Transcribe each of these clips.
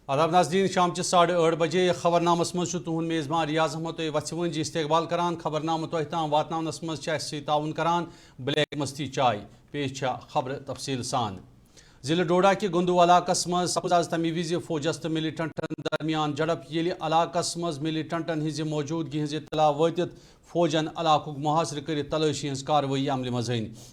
آداب ناظرین شام چہ 8:30 بجے خبر نامس مز تہد میزبان ریاض احمد وچھ ونج استقبال کران خبر نامہ تہ تام واتناونس مز تعاون کران بلیک مستی چائے پیش خبر تفصیل سان ضلع ڈوڈا کہ گندو علاقہ مز سپز تمہ وز فوجس تو ملیٹنٹن درمیان جڑپ یل علاقہ مز ملیٹنٹن ہز موجودگی ہز اطلاع واتت فوجن علاقہ محاصر کر تلاشی ہز کاروی عمل مز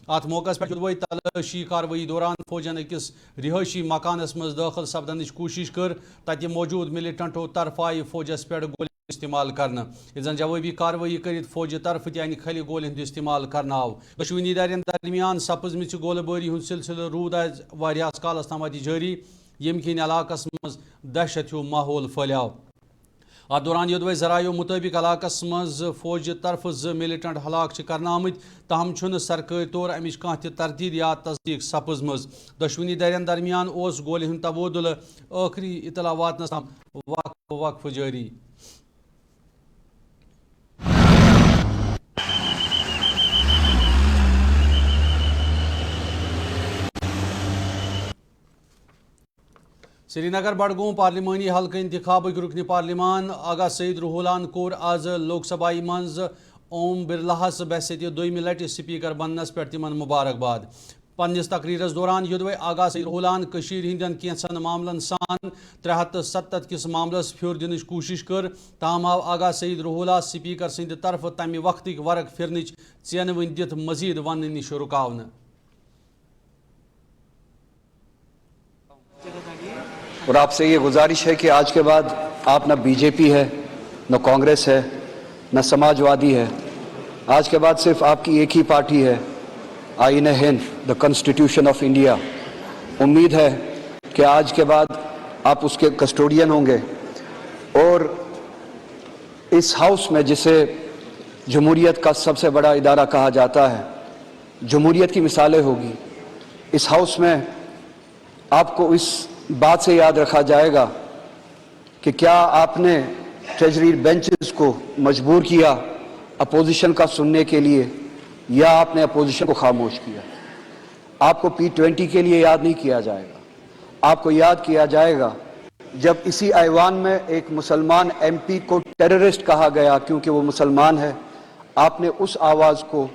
ات موقع پہ تلاشی کاروی دوران فوجن اکس رہائشی مکانس مز داخل سپدنچ کوشش کر تتہ موجود ملیٹنٹو طرف آئی فوجس پہ گول استعمال کرنا زن جوابی کاروی کرت فوجی طرف یعنی خلی گول ہند استعمال کرنا آو دشونی دارین درمیان سپز مچ گول باری ہند سلسلہ رود واریاس کالس تام جاری یم کن علاقہ مز دہشت ہیو ماحول پھلیو ات دوران یدوے ذرائع مطابق علاقہ مز فوج طرف ملیٹنٹ ہلاک کرنا آمت تاہم چھن سرکاری طور امچ کھانا تہ تردید یا تصدیق سپز مز دشونی دارین درمیان اس گولہ ہند تبادل آخری اطلاع واتنس تام وقف جاری سری نگر بڈگوم پارلیمانی حلقہ انتخاب رکن پارلیمان آغا سعید روحولان کور آز لوک سبھائی مز اوم برلاہس بحثیت دویمہ لٹہ سپیکر بننس پہ تمن مبارکباد پنس تقریرس دوران یدوے آغا سعید روحولان کشیر ہندین کینسن معاملن سان 370 کس معاملس پھر دنچ کوشش کر تاہم آو آغا سعید روحولہ سپیکر سند طرف تمہ وقتک ورق پھرنچ ژینوٕنۍ دِتھ مزید وننہٕ نش رکاونہٕ اور آپ سے یہ گزارش ہے کہ آج کے بعد آپ نہ بی جے پی ہے نہ کانگریس ہے نہ سماجوادی ہے آج کے بعد صرف آپ کی ایک ہی پارٹی ہے آئین ہند دا کانسٹیٹیوشن آف انڈیا امید ہے کہ آج کے بعد آپ اس کے کسٹوڈین ہوں گے اور اس ہاؤس میں جسے جمہوریت کا سب سے بڑا ادارہ کہا جاتا ہے جمہوریت کی مثالیں ہوگی اس ہاؤس میں آپ کو اس بات سے یاد رکھا جائے گا کہ کیا آپ نے ٹریجری بینچز کو مجبور کیا اپوزیشن کا سننے کے لیے یا آپ نے اپوزیشن کو خاموش کیا آپ کو P20 کے لیے یاد نہیں کیا جائے گا آپ کو یاد کیا جائے گا جب اسی ایوان میں ایک مسلمان MP کو ٹیررسٹ کہا گیا کیونکہ وہ مسلمان ہے آپ نے اس آواز کو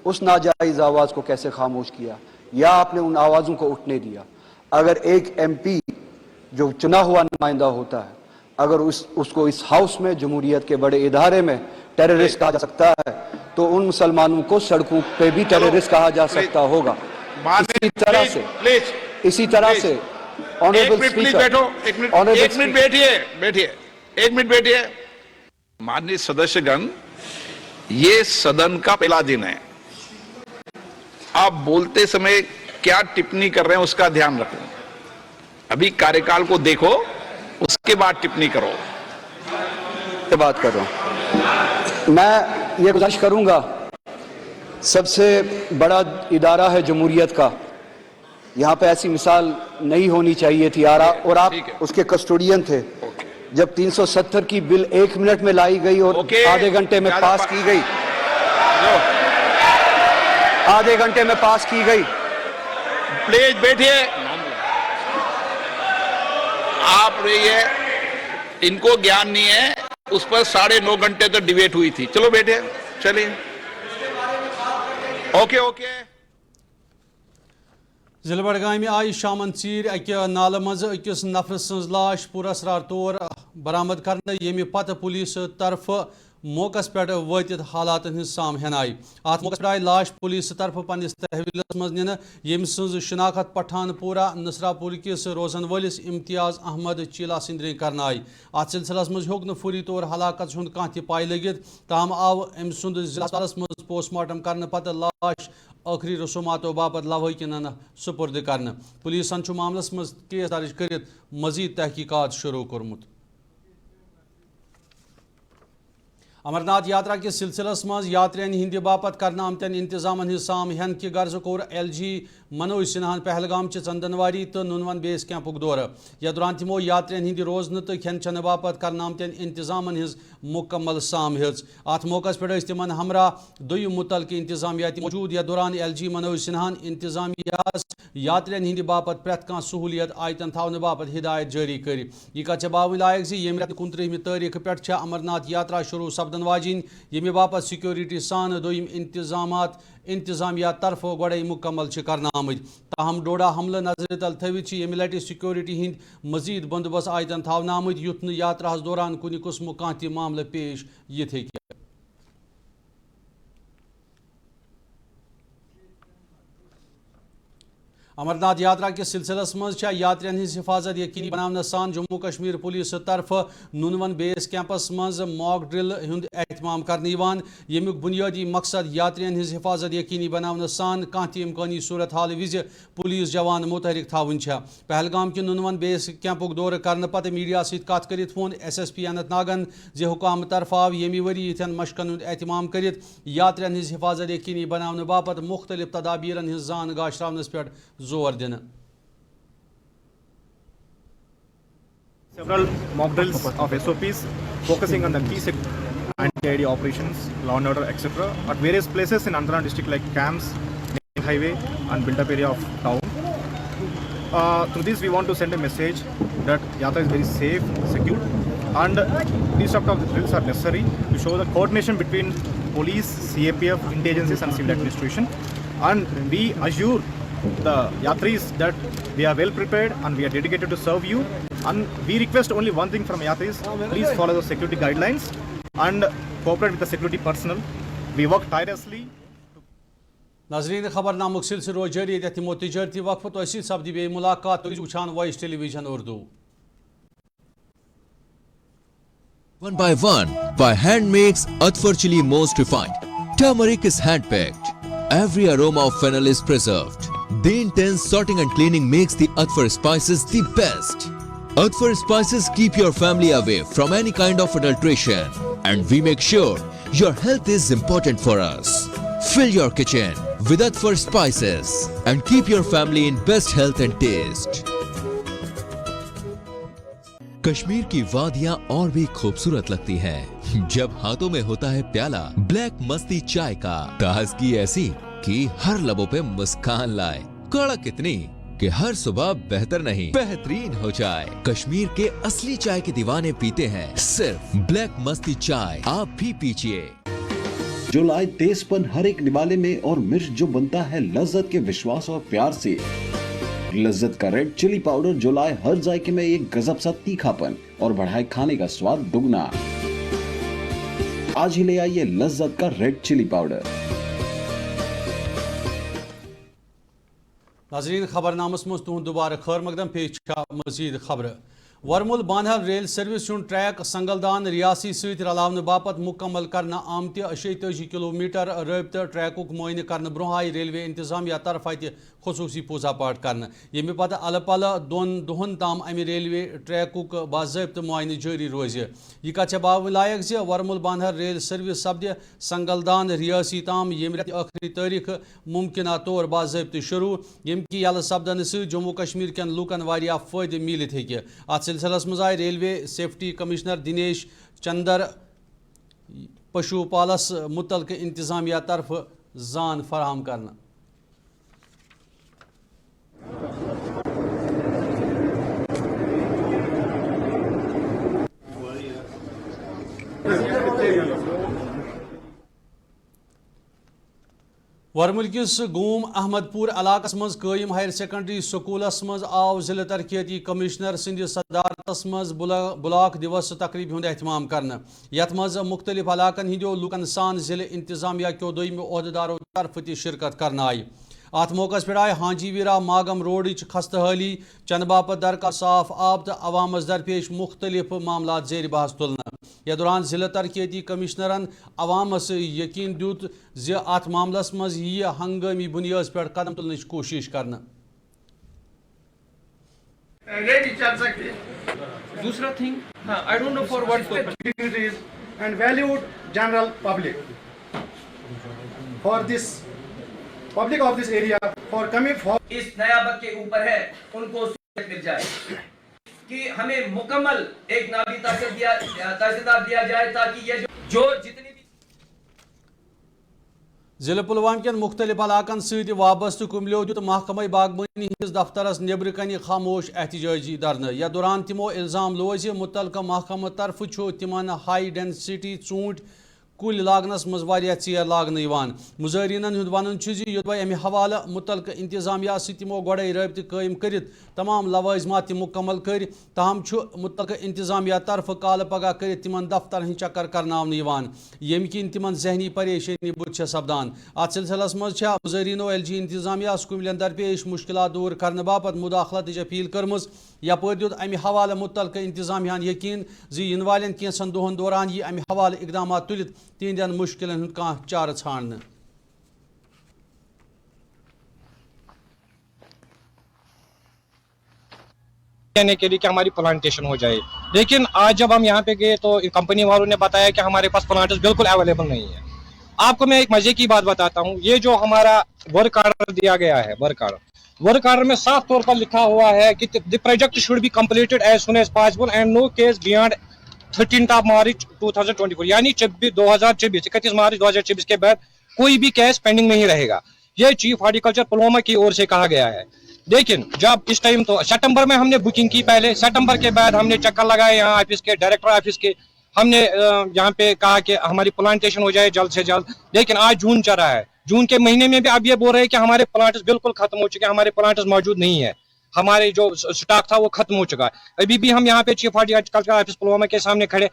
اس ناجائز آواز کو کیسے خاموش کیا یا آپ نے ان آوازوں کو اٹھنے دیا اگر ایک MP جو چنا ہوا نمائندہ ہوتا ہے اگر اس کو اس ہاؤس میں جمہوریت کے بڑے ادارے میں ٹیررسٹ کہا جا سکتا ہے تو ان مسلمانوں کو سڑکوں پہ بھی ٹیررسٹ کہا جا سکتا ہوگا اسی طرح سے ایک منٹ بیٹھیے ماننی سدسیہ یہ سدن کا پہلا دن ہے آپ بولتے سمے کیا ٹپنی کر رہے ہیں اس کا دھیان رکھو ابھی کاریکال کو دیکھو اس کے بعد ٹپنی کرو بات کر رہا ہوں میں یہ گزارش کروں گا سب سے بڑا ادارہ ہے جمہوریت کا یہاں پہ ایسی مثال نہیں ہونی چاہیے تھی اور آپ اس کے کسٹوڈین تھے جب 370 کی بل 1 منٹ میں لائی گئی اور آدھے گھنٹے میں پاس کی گئی پلیز بیٹھیے آپ رہیے ان کو گیان نہیں ہے اس پر 9.5 گھنٹے تک ڈیبیٹ ہوئی تھی چلو بیٹھے چلیے اوکے ضلع بڈگام آئی شامن ژیر اکہ نالہ مز اکس نفر سز لاش پور اسرار طور برآمد کرنے یمہ پتہ پولیس طرف موقع پہ واتت حالات ہز سام ہنائی ات موقع پہ آئی لاش پولیس طرف پنس تحویلس مز نن یم سز شناخت پٹھان پورہ نصرا پور کس روزن ولس امتیاز احمد چیلا سندر کرنا آئی ات سلسلس مز ہیوک نہ فوری طور ہلاکت ہند کھانا تہ پائی لگت تاہم آو ام سند ضلع اسپتالس مز پوسٹ مارٹم کرنے پتہ لاش آخری رسوماتو باپت لواحقین سپرد کرنا پولیسن معاملس مز کیس درج کرت مزید تحقیقات شروع کورمت امرناتھ یاترا کس سلسلس مز یاترین ہند باپت کرنا آمتین انتظامن ہز سام ہین کہ غرض کور ایل جی منوج سنہان پہلگام چہ ژندنواری تو نونون بیس کیمپک دور یا دوران تمو یاترین ہند روزن تو کھین چن باپت کرنا آمتین انتظامن ہز مکمل سام ہز ات موقع پہ تمن ہمراہ دویم متعلقہ انتظامیات موجود یا دوران ایل جی منوج سنہان انتظامیہ یاترین ہند باپت پریت کان سہولیت آیتن تھاون باپت ہدایت جاری کر یہ کت باون لائق زِ ییٚمہِ رٮ۪تہٕ 29 تٲریٖخ پٮ۪ٹھ چھےٚ امرناتھ یاترا شروع سپدن واجِنۍ ییٚمہِ باپت سیکورٹی سان دوٚیِم انتظامیہ طرفہٕ گۄڈَے مُکمل چھِ کرنہٕ آمٕتۍ تاہم ڈوڈا حملہٕ نظرِ تل تھٲوِتھ چھِ ییٚمہِ لٹہِ سیکورٹی ہٕنٛدۍ مزیٖد بندوبست آیتن تھاونہٕ آمٕتۍ یُتھ نہٕ یاتراہس دوران کُنہِ قٕسمُک کانٛہہ تہِ معاملہٕ پیش یِتھ ہیٚکہِ امرناتھ یاترا کس سلسلس مز یاترین ہز حفاظت یقینی بناونس سان جموں کشمیر پولیس طرف نونون بیس کیمپس مز موک ڈرل ہند اہتمام کرنے یمیک بنیادی مقصد یاترین ہز حفاظت یقینی بناونس سان کانٛہہ تہِ امکانی صورت حال وز پولیس جوان متحرک تھاون پہلگام کہ نونون بیس کیمپک دورہ کرنے پتہ میڈیا ست کت کرت وون ایس ایس پی اننت ناگن زِ حکام طرف آو ییٚمہِ ؤری یِتھٮ۪ن مشقن ہُنٛد اہتمام کٔرِتھ یاترین ہٕنٛز حفاظت یقینی بناونہٕ باپتھ مختلف تدابیرن ہٕنٛز زان گاشراونس پٮ۪ٹھ زور دِنہٕ Several mock drills of SOPs focusing on the key anti-ID operations, law and order, etc. at various places in Andhra district like camps, main highway and built-up area of town. Through this, we want to send a message that Yatra is very safe, secure, and these sort of drills are necessary to show the coordination between police, CAPF, intelligence and civil administration. And we assure the Yatris that we are well prepared and we are dedicated to serve you. And we request only one thing from Yatris: please follow the security guidelines and cooperate with the security personnel. We work tirelessly. ناظرین خبر نامک سلسلہ روز جاری یتھ تمو تجارتی وقفہ تو سپدی بے ملاقات وچھان voice television Urdu One by hand makes Atfar chili most refined. Turmeric is hand picked. Every aroma of fennel is preserved. The intense sorting and cleaning makes the Atfar spices the best. Atfar spices keep your family away from any kind of adulteration, and we make sure your health is important for us. Fill your kitchen with Atfar spices and keep your family in best health and taste. Kashmir کی وادیاں اور بھی خوبصورت لگتی ہیں جب ہاتھوں میں ہوتا ہے پیالہ بلیک مستی چائے کا. تازگی ایسی کہ ہر لبوں پہ مسکان لائے, کڑک اتنی کہ ہر صبح بہتر نہیں بہترین ہو جائے. کشمیر کے اصلی چائے کے دیوانے پیتے ہیں صرف بلیک مستی چائے. آپ بھی پیجئے. جو لائے تیز پن ہر ایک نوالے میں اور مرچ جو بنتا ہے لذت کے وشواس اور پیار سے. لذت کا ریڈ چلی پاؤڈر جو لائے ہر ذائقے میں ایک گزب سا تیکھا پن اور بڑھائے کھانے کا سواد دگنا. آج ہی لے آئیے لذت کا ریڈ چلی پاؤڈر. ناظرین خبر نامس مز تہد دوبارہ خیر مقدم پیش مزید خبر. ورمل بانہل ریل سروس ہند ٹریک سنگلدان ریاسی ست رلاونہ باپت مکمل کرنا آمتہ 86 کلومیٹر رابطہ ٹریکک معائنہ کرنے برہ آئی ریلوے انتظامیہ طرف اتہ خصوصی پوزا پاٹ کرنے یمہ پتہ الہ پلہ 2 دہن تام امہ ریلوے ٹریکک باضابطہ معائنہ جاری روز. یہ کت باون لائق زِ ورمل بانہل ریل سروس سپدِ سنگلدان ریاسی تام یمہ رٮ۪تہٕ ٲخری تاریخ ممکنہ طور باضابطہ شروع یمہ کہ یلہ سپدن ست جموں کشمیر کٮ۪ن لوکن واریاہ فٲیدٕ میلِتھ ہیٚکہِ. اتھ سلسلس مز آئی railway safety commissioner Dinesh Chandra پشو پالس متعلقہ انتظامیہ طرف زان فراہم کرنا. ورمل کس گوم احمد پور علاقس مز قائم ہائر سیکنڈری سکولس مز آو ضلع ترقیاتی کمشنر سند صدارتس مز بلاک دیوس تقریب ہند اہتمام کرنا. یت مز مختلف علاقن ہندو لوکن سان ضلع انتظامیہ کیو دویم عہدیدارو طرف تہ شرکت کرنا آئی. ات موقع پہ آئی ہانجی ویرا ماگم روڈچ خستہ حالی چنہ باپت درکا صاف آب تو عوامس درپیش مختلف معاملات زیر بحث تلنا. یا دوران ضلع ترقیاتی کمشنرن عوامس یقین دیت زِ ات معاملس مز یہ ہنگامی بنیاد پہ قدم تلنچ کوشش کرنا. دوسرا thing I don't know for what purpose it is. and valued general public, for this public of this area for coming for اس نیابت کے اوپر ہے ان کو سہولت مل جائے کہ ہمیں مکمل ایک نابی تحصیلدار دیا جائے تاکہ یہ جو جتنی بھی ضلع پلوام کن مختلف علاقن ست وابستہ کملیو دیت محکمہ باغبانی ہندس دفترس نیبر کن خاموش احتجاجی دھرنہ یا دوران تمو الزام لوز متعلقہ محکمہ طرف تمن ہائی ڈینسٹی ژوٗنٛٹھۍ کُلۍ لاگنس مز واریاہ ژیر لاگنہٕ یوان مظاہرینن ہُنٛد ونُن چھُ زِ یوٚدوے امہِ حوالہٕ متعلقہ انتظامیہ سۭتۍ تمو گۄڈے رٲبطہٕ قٲیِم کٔرِتھ تمام لوازمات تہِ مُکمل کٔرۍ تاہم چھُ متعلقہ انتظامیہ طرفہٕ کالہٕ پگاہ کٔرِتھ تِمن دفتر ہٕنٛدۍ چکر کرناونہٕ یِوان ییٚمہِ کِنۍ تِمن ذہنی پریشٲنی بُتھِ چھےٚ سپدان اتھ سلسلس منٛز چھےٚ مظاہریٖنو ایل جی انتظامیہس کُملٮ۪ن درپیش مُشکلات دوٗر کرنہٕ باپتھ مُداخلتٕچ اپیٖل کٔرمٕژ یپٲرۍ دیُت امہِ حوالہٕ متعلقہ انتظامیہن یقیٖن زِ یِنہٕ والٮ۪ن کینٛژن دۄہن دوران یی امہِ حوالہٕ اقدامات تُلِتھ تِہنٛدٮ۪ن مُشکلن ہُنٛد کانٛہہ چارٕ ژھانڈنہٕ کہنے کے لیے کہ ہماری پلانٹیشن ہو جائے، لیکن آج جب ہم یہاں پہ گئے تو کمپنی والوں نے بتایا کہ ہمارے پاس پلانٹس بالکل اویلیبل نہیں ہے۔ آپ کو میں ایک مزے کی بات بتاتا ہوں، یہ جو ہمارا ورک آرڈر دیا گیا ہے، ورک آرڈر میں صاف طور پر لکھا ہوا ہے کہ the project should be completed as soon as possible and no case beyond 13 March 2024، یعنی 31 مارچ 2024 کے بعد کوئی بھی کیس پینڈنگ نہیں رہے گا۔ یہ چیف ہارٹیکلچر پلوامہ کی اور سے کہا گیا ہے۔ لیکن جب اس ٹائم تو ستمبر میں ہم نے بکنگ کی، پہلے ستمبر کے بعد ہم نے چکر لگائے یہاں آفس کے، ڈائریکٹر آفس کے، ہم نے یہاں پہ کہا کہ ہماری پلانٹیشن ہو جائے جلد سے جلد، لیکن آج جون چل رہا ہے، جون کے مہینے میں بھی اب یہ بول رہے ہیں کہ ہمارے پلانٹس بالکل ختم ہو چکے ہیں، ہمارے پلانٹس موجود نہیں ہے، ہمارے جو سٹاک تھا وہ ختم ہو چکا ہے۔ ابھی بھی ہم یہاں پہ چیف ہارٹیکلچر آفس پلوامہ کے سامنے کھڑے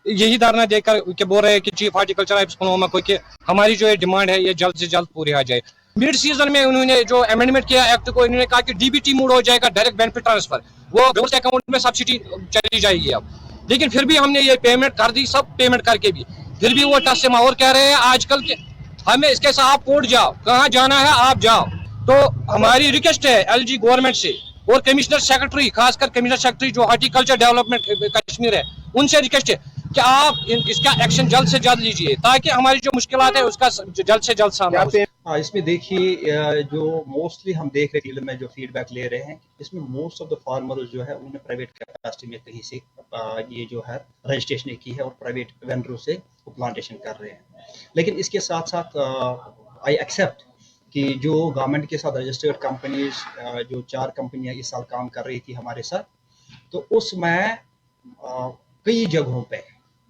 یہی دھرنا دے کر کہ بول رہے ہیں کہ چیف ہارٹیکلچر آفس پلوامہ کو کہ ہماری جو ڈیمانڈ ہے یہ جلد سے جلد پوری آ جائے۔ مڈ سیزن میں انہوں نے جو امینڈمنٹ کیا ایکٹ کو، انہوں نے کہا کہ ڈی بی ٹی موڈ ہو جائے گا، ڈائریکٹ بینیفٹ ٹرانسفر، وہ گورنمنٹ اکاؤنٹ میں سبسڈی چلی جائے گی اب، لیکن پھر بھی ہم نے یہ پیمنٹ کر دی، سب پیمنٹ کر کے بھی پھر بھی وہ ٹس سے اور کہہ رہے ہیں آج کل کہ ہمیں اس کے ساتھ آپ کوٹ جاؤ، کہاں جانا ہے آپ جاؤ۔ تو ہماری ریکویسٹ ہے ایل جی گورنمنٹ سے اور کمشنر سیکرٹری، خاص کر کمشنر سیکرٹری جو ہارٹیکلچر ڈیولپمنٹ کشمیر ہے، ان سے ریکویسٹ ہے کہ آپ اس کا ایکشن جلد سے جلد لیجیے تاکہ ہماری جو مشکلات ہے اس کا جلد سے جلد سامنا ہو۔ اس میں دیکھیے جو موسٹلی ہم دیکھ رہے فیلڈ میں جو فیڈ بیک لے رہے ہیں، اس میں موسٹ آف دا فارمرز جو ہے انہوں نے پرائیویٹ کیپیسٹی میں کہیں سے یہ جو ہے رجسٹریشن کی ہے اور پرائیویٹ وینڈروں سے وہ پلانٹیشن کر رہے ہیں۔ لیکن اس کے ساتھ ساتھ آئی ایکسیپٹ کہ جو گورنمنٹ کے ساتھ رجسٹرڈ کمپنیز جو 4 کمپنیاں اس سال کام کر رہی تھی ہمارے ساتھ، تو اس میں کئی جگہوں پہ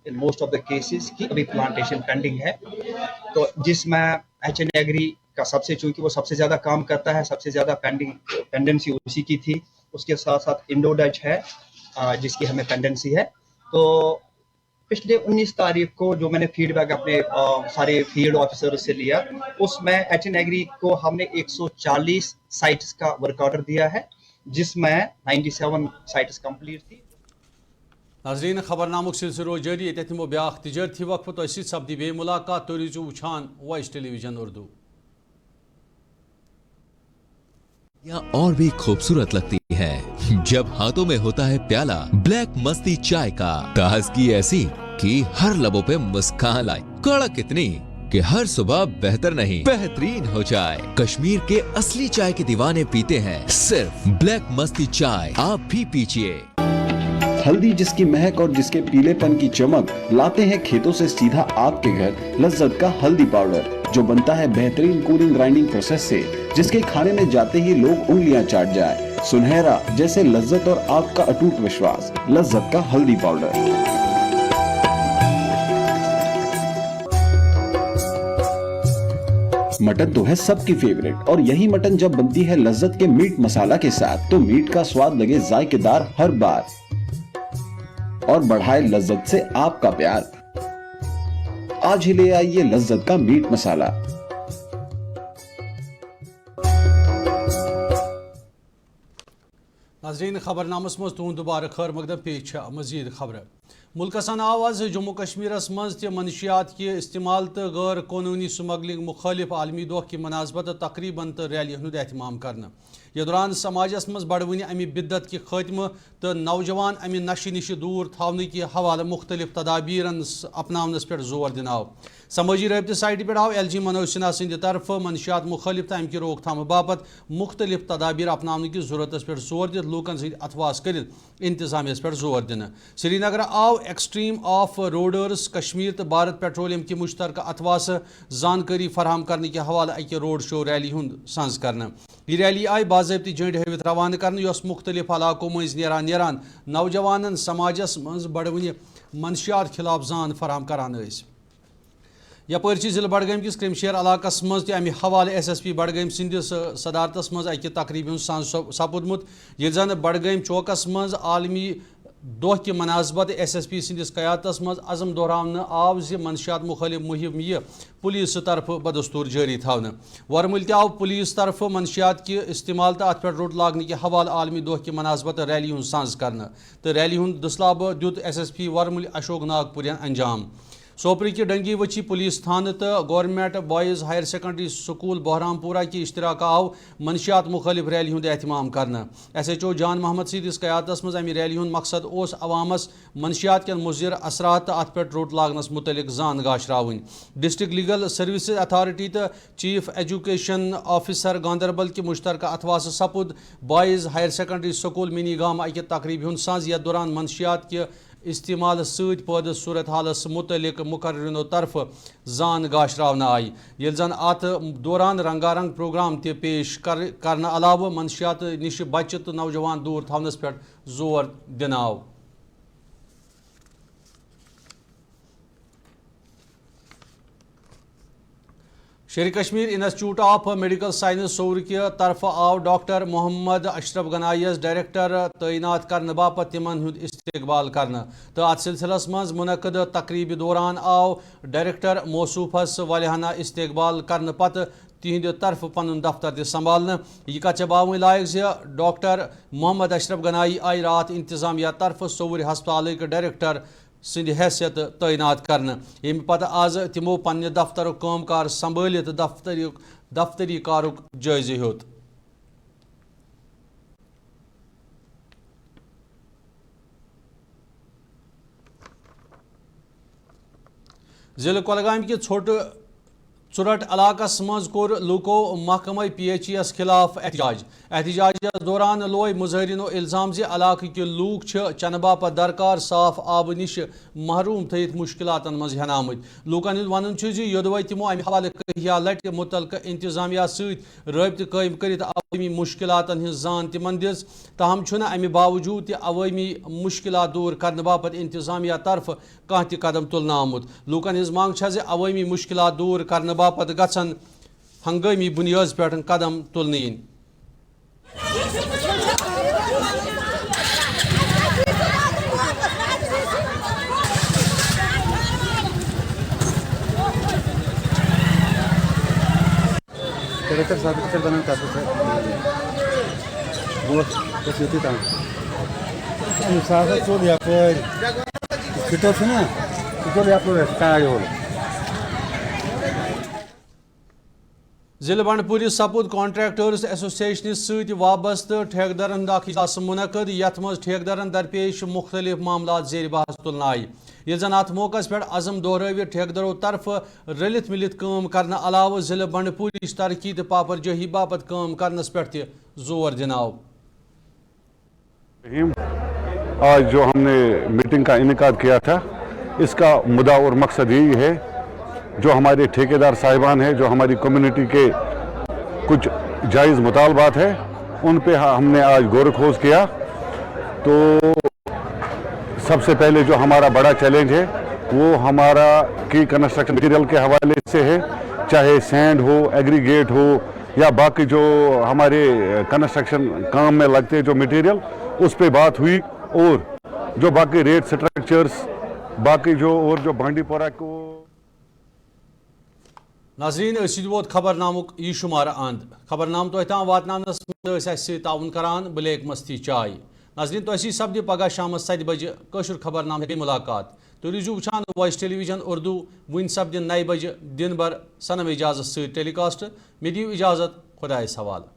in most of the cases کی ابھی پلانٹیشن پینڈنگ ہے، تو جس میں ایچ این ایگری کا سب سے، چونکہ وہ سب سے زیادہ کام کرتا ہے، سب سے زیادہ پینڈنسی اسی کی تھی، اس کے ساتھ ساتھ انڈو ڈچ ہے جس کی ہمیں پینڈنسی ہے۔ تو پچھلے 19 تاریخ کو جو میں نے فیڈ بیک اپنے سارے فیلڈ آفیسر سے لیا، اس میں ایچ این ایگری کو ہم نے 140 سائٹس کا ورک آرڈر دیا ہے، جس میں 97 سائٹس کمپلیٹ تھی۔ ناظرین خبر نامک سلسلہ روز جاری، یتھ نمو بیاکھ تجارتی وقفہ تہ ست سپدی بے ملاقات، تو روزو وچھان وائس ٹیلی ویژن اردو۔ یا اور بھی خوبصورت لگتی ہے جب ہاتھوں میں ہوتا ہے پیالہ بلیک مستی چائے کا، تازگی ایسی کہ ہر لبوں پہ مسکان لائے، کڑک اتنی کہ ہر صبح بہتر نہیں بہترین ہو جائے۔ کشمیر کے اصلی چائے کے دیوانے پیتے ہیں صرف بلیک مستی چائے، آپ بھی پیجئے۔ ہلدی جس کی مہک اور جس کے پیلے پن کی چمک، لاتے ہیں کھیتوں سے سیدھا آپ کے گھر لذت کا ہلدی پاؤڈر، جو بنتا ہے بہترین کولنگ گرائنڈنگ پروسیس سے، جس کے کھانے میں جاتے ہی لوگ انگلیاں چاٹ جائیں۔ سنہرا جیسے لذت اور آپ کا اٹوٹ وشواس، لذت کا ہلدی پاؤڈر۔ مٹن تو ہے سب کی فیوریٹ، اور یہی مٹن جب بنتی ہے لذت کے میٹ مسالہ کے ساتھ، تو میٹ کا سواد لگے ذائقے دار ہر بار اور بڑھائے لذت سے آپ کا پیار۔ آج ہی لے آئیے لذت کا میٹ مسالہ۔ ناظرین خبر نامس مز تہد دوبارہ خیر مقدم، پیش مزید خبر۔ ملکسن آو آز جموں کشمیرس مز تہ منشیات کے استعمال تو غیر قانونی سمگلنگ مخالف عالمی دہ کی مناسبت تقریباً تو ریلی ہند اہتمام کرنا یہ دوران سماجس مز بڑونی امی بدت کی خاتمہ تو نوجوان امی نشہ نش دور تھونے کی حوالہ مختلف تدابیرن اپناونس پہ زور دن آو سماجی رابطہ سائٹہ پہ آو LG منوج سنہا سند طرف منشیات مخالف تو امہ روک تھام باپت مختلف تدابیر اپناؤن کی ضرورت پہ زور دت لوکن ست اتواس کرت انتظامیہ پہ زور دن سری نگر آو ایکسٹریم آف روڈرز کشمیر تو بھارت پیٹرولیم کی مشترکہ اتواس زانکاری فراہم کرنے کے حوالہ اکہ روڈ شو ریلی ہند سنز کرنا یہ ریلی آئی باضابطہ جنڈ ہیوت روانہ کرنے یس مختلف علاقوں مز نیران نوجوانن سماجس مز بڑونی منشیات خلاف زان فراہم کران یپر ضلع بڈگام کس کرمشیر علاقہ مز تہ امہ حوالہ SSP بڈگام سندس صدارتس مز اکہ تقریب سپودمت یہ زن بڈگام چوکس مز عالمی دہ کی مناسبت SSP سندس قیادتس مز عزم دہراؤن آو زِ منشیات مخالف مہم یہ پولیس طرف بدستور جاری تھونا ورمل تہ آو پولیس طرف منشیات کے استعمال تو ات پہ روٹ لاگنے کے حوالہ عالمی دہ کی مناسبت ریلی ہند سانز کرنا تو ریلی ہند دسلاب دیت SSP ورمل اشوک ناگپورین انجام سوپر کی ڈنگی وچی پولیس تھانہ تو government boys higher secondary school Bahrampora کی اشتراک آو منشیات مخالف ریلی ہند اہتمام کرنا SHO جان محمد سیدس قیادتس مز امہ ریلی ہند مقصد اس عوامس منشیات کن مضر اثرات ات پہ روٹ لاگنس متعلق زان گاشراون ڈسٹرکٹ لیگل سروسز اتھارٹی تو چیف ایجوکیشن آفیسر گاندربل کی مشترکہ اتواس سپود بوائز ہائر سیکنڈری سکول منی گام اکہ تقریب ہند ساز یتھ دوران منشیات کے استعمال ست پید صورت حالس متعلق مقررینو طرف زان گاشراؤنہ آئی یل زن ات دوران رنگا رنگ پروگرام تہ پیش کرنے علاوہ منشیات نش بچہ تو نوجوان دور تھونس پہ زور دن آو شیر Kashmir institute of medical science سور کی طرف آو ڈاکٹر محمد اشرف گنائیس ڈائریکٹر تعینات کرنے باپت تمن ہند استقبال کرنا تو ات سلسلس مز منعقد تقریب دوران آو ڈائریکٹر موصوفس والہانہ استقبال کرنے پتہ تہند طرف پن دفتر تہ سنبھالنا یہ کت باون لائق زِ ڈاکٹر محمد اشرف گنائی آئی رات انتظامیہ طرف سور ہسپتالک ڈائریکٹر سند حیثیت تعینات کرنا یم پتہ آز تمو پنہ دفتر کام کار سنبھالت دفتری کارک جائزہ ہیوت ضلع کۄلگامہ کہ ژھوٹ ژُرٹ علاقس مز کور لوکو محکمہ PHES خلاف احتجاج دوران لوے مظاہرینو الزام زِ علاقہ کے لوک چنہ باپت درکار صاف آب نش محروم تھیت مشکلاتن مز ہین آمت لوکن ہند ون یودوے تمو امہ حوالہ کہیا لٹہ متعلقہ انتظامیہ ست رابطہ قائم کرت عوامی مشکلاتن ہز زان تمن دِژ تاہم چھنہ امہ باوجود تہ عوامی مشکلات دور کرنے باپت انتظامیہ طرف کانٛہہ تہ قدم تلنہ آمت لوکن ہز مانگ چھ زِ عوامی مشکلات دور کرنے باپت گژھن ہنگامی بنیاد پہ قدم تلنہ ین ڈائریکٹر صاحب کی بنا ضلع بنڈپور سپود کانٹریکٹرز ایسوسیشن ست وابستہ ٹھیکدرن ہند اجلاس منعقد یتھ مز ٹھیکدرن درپیش مختلف معاملات زیر بحث تلنہ آئی یہ زن ات موقع پہ عزم دہرٲوِتھ ٹھیکدرو طرف رلت ملت کام کرنے علاوہ ضلع بنڈپورچ ترقی تو پاپر جٲہی باپت کام کرنس پہ تہ زور دن آو آج جو ہم نے میٹنگ کا انعقاد کیا تھا اس کا مدعا اور مقصد یہی ہے جو ہمارے ٹھیکیدار صاحبان ہیں جو ہماری کمیونٹی کے کچھ جائز مطالبات ہیں ان پہ ہم نے آج غور و خوض کیا تو سب سے پہلے جو ہمارا بڑا چیلنج ہے وہ ہمارا کی کنسٹرکشن مٹیریل کے حوالے سے ہے چاہے سینڈ ہو ایگریگیٹ ہو یا باقی جو ہمارے کنسٹرکشن کام میں لگتے جو مٹیریل اس پہ بات ہوئی اور جو باقی ریٹ سٹرکچرز باقی جو اور جو بانڈی پورہ کو ناظرین اسی ووت خبر نامک یہ شمار اند خبر نام تو تام واتنانس تعاون کران بلیک مستی چائے ناظرین تو سپدِ پگہ شام 7 بجے کٲشُر خبرنامہ کی ملاقات تو روزِو وٕچھان وائس ٹیلی ویژن اردو وٕنۍ سپدِ 9 بجے دن بھر صنم اجازت سۭتۍ ٹیلی کاسٹ مےٚ دِیِو اجازت خۄدایَس حوالہٕ